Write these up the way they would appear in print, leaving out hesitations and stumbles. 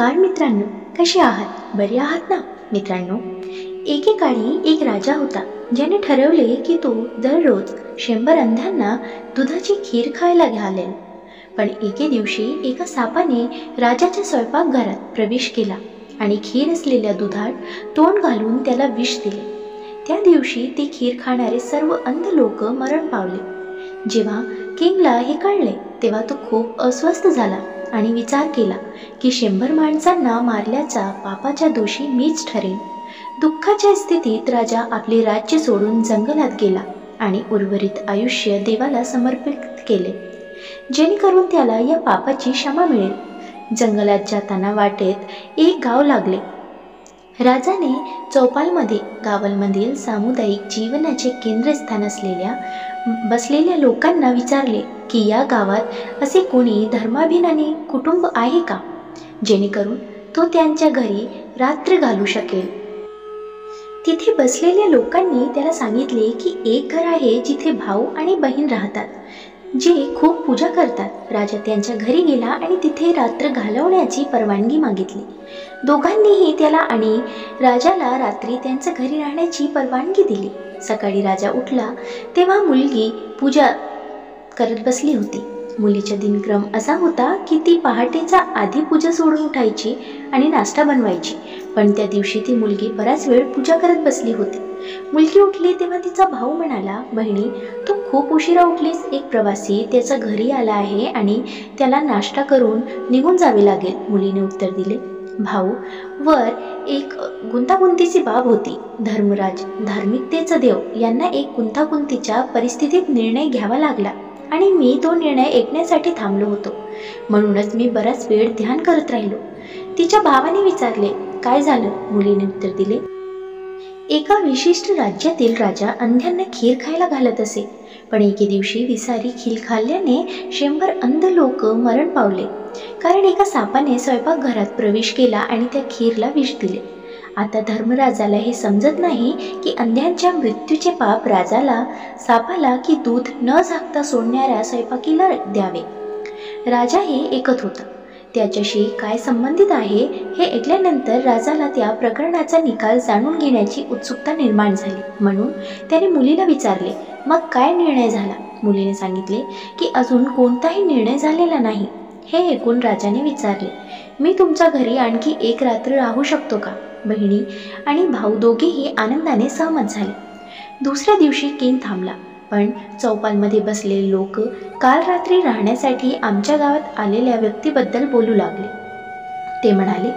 नमस्कार मित्रांनो, कसे आहात? बरे आहात ना? मित्रांनो, एकेकाळी एक राजा होता ज्याने ठरवले की तो दररोज 100 अंधांना दुधाची खीर खायला घालेल. पण एके दिवशी एका सापाने राजाच्या स्वयंपाकघरात प्रवेश केला आणि खीर असलेल्या दुधात तोंड घालून त्याला विष दिले. त्या दिवशी ती खीर खाणारे सर्व अंध लोक मरण पावले. जेव्हा किंगला हे कळले तेव्हा तो खूप अस्वस्थ झाला आणि विचार केला की 100 माणसांना मारल्याचा पापाच्या दोषी मीच ठरेन. दुःखाच्या स्थितीत राजा आपले राज्य सोडून जंगलात गेला आणि उर्वरित आयुष्य देवाला समर्पित केले, जेणेकरून त्याला या पापाची क्षमा मिळेल. जंगलात जाताना वाटेत एक गाव लागले. राजाने चौपालमध्ये गावामधील सामुदायिक जीवनाचे केंद्रस्थान बसलेल्या लोकांना विचारले की या गावात असे कोणी धर्माभिमानी कुटुंब आहे का, जेणेकरून तो त्यांच्या घरी रात्र घालू शकेल. तिथे बसलेल्या लोकांनी त्याला सांगितले की एक घर आहे जिथे भाऊ आणि बहीण राहतात, जे खूप पूजा करतात. राजा त्यांच्या घरी गेला आणि तिथे रात्र घालवण्याची परवानगी मागितली. दोघांनीही त्याला आणि राजाला रात्री त्यांच्या घरी राहण्याची परवानगी दिली. सकाळी राजा उठला तेव्हा मुलगी पूजा करत बसली होती. मुलीचा दिनक्रम असा होता की ती पहाटेच्या आधी पूजा सोडून उठायची आणि नाश्ता बनवायची, पण त्या दिवशी ती मुलगी बराच वेळ पूजा करत बसली होती. मुलगी उठली तेव्हा तिचा भाऊ म्हणाला, बहिणी, तू खूप उशिरा उठलीस. एक प्रवासी त्याच्या घरी आला आहे आणि त्याला नाश्ता करून निघून जावे लागेल. मुलीने उत्तर दिले, भाऊ, वर एक गुंतागुंतीची बाब होती. धर्मराज, धार्मिकतेचा देव, यांना एक गुंतागुंतीच्या परिस्थितीत निर्णय घ्यावा लागला आणि मी तो निर्णय ऐकण्यासाठी थांबलो होतो. म्हणूनच मी बराच वेळ ध्यान करत राहिलो. तिच्या भावाने विचारले, काय झालं? मुलीने उत्तर दिले, एका विशिष्ट राज्यातील राजा अंध्यांना खीर खायला घालत असे, पण एके दिवशी विषारी खीर खाल्ल्याने 100 अंध लोक मरण पावले, कारण एका सापाने स्वयंपाकघरात प्रवेश केला आणि त्या खीरला विष दिले. आता धर्मराजाला हे समजत नाही की अंध्यांच्या मृत्यूचे पाप राजाला, सापाला की दूध न झाकता सोडणाऱ्या स्वयंपाकीला द्यावे. राजा हे ऐकत होता. त्याच्याशी काय संबंधित आहे हे ऐकल्यानंतर राजाला त्या प्रकरणाचा निकाल जाणून घेण्याची उत्सुकता निर्माण झाली. म्हणून त्याने मुलीला विचारले, मग काय निर्णय झाला? मुलीने सांगितले की अजून कोणताही निर्णय झालेला नाही. हे ऐकून राजाने विचारले, मी तुमच्या घरी आणखी एक रात्र राहू शकतो का? बहिणी आणि भाऊ दोघेही आनंदाने सहमत झाले. दुसऱ्या दिवशी किंग थांबला, पण चौपालमध्ये बसलेले लोक काल रात्री राहण्यासाठी आमच्या गावात आलेल्या व्यक्तीबद्दल बोलू लागले. ते म्हणाले,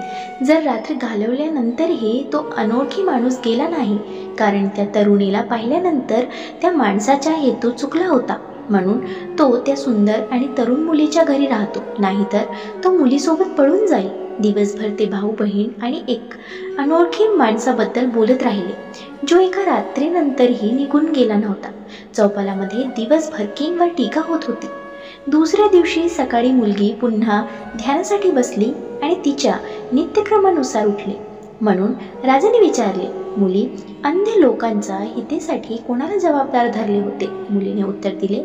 जर रात्री घालवल्यानंतरही तो अनोळखी माणूस गेला नाही, कारण त्या तरुणीला पाहिल्यानंतर त्या माणसाचा हेतू चुकला होता. म्हणून तो त्या सुंदर आणि तरुण मुलीच्या घरी राहतो, नाहीतर तो मुलीसोबत पळून जाईल. दिवसभर ते भाऊ बहीण आणि एक अनोळखी माणसाबद्दल बोलत राहिले, जो एका रात्रीनंतरही निघून गेला नव्हता. चौपालामध्ये दिवसभर किंगवर टीका होत होती. दुसऱ्या दिवशी सकाळी मुलगी पुन्हा ध्यानासाठी बसली आणि तिच्या नित्यक्रमानुसार उठली. म्हणून राजाने विचारले, मुली, अंध लोकांच्या हितेसाठी कोणाला जबाबदार धरले होते? मुलीने उत्तर दिले,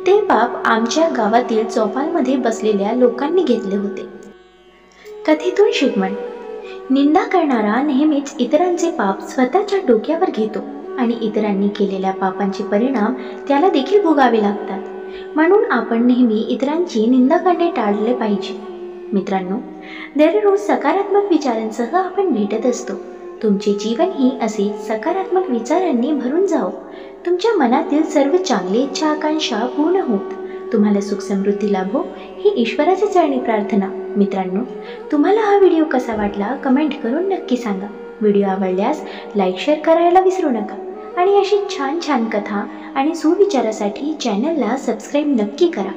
ते पाप आमच्या गावातील चौपालमध्ये बसलेल्या लोकांनी घेतले होते. कथेतून शिकवण, निंदा करणारा नेहमीच इतरांचे पाप स्वतःच्या डोक्यावर घेतो आणि इतरांनी केलेल्या पापांचे परिणाम त्याला देखील भोगावे लागतात. म्हणून आपण नेहमी इतरांची निंदा करणे टाळले पाहिजे. मित्रांनो, दररोज सकारात्मक विचारांसह आपण भेटत असतो. तुमचे जीवनही असे सकारात्मक विचारांनी भरून जाओ. तुमच्या मनातील सर्व चांगली इच्छा आकांक्षा पूर्ण होत तुम्हाला सुख समृद्धी लाभो, ही ईश्वराची चरणी प्रार्थना. मित्रांनो, तुम्हाला हा व्हिडिओ कसा वाटला कमेंट करून नक्की सांगा. व्हिडिओ आवडल्यास लाईक शेअर करायला विसरू नका आणि अशी छान छान कथा आणि सुविचारासाठी चॅनलला सबस्क्राईब नक्की करा.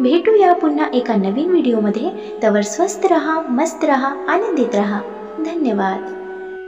भेटूया पुन्हा एका नवीन व्हिडिओमध्ये. तवर स्वस्थ रहा, मस्त रहा, आनंदित रहा. धन्यवाद.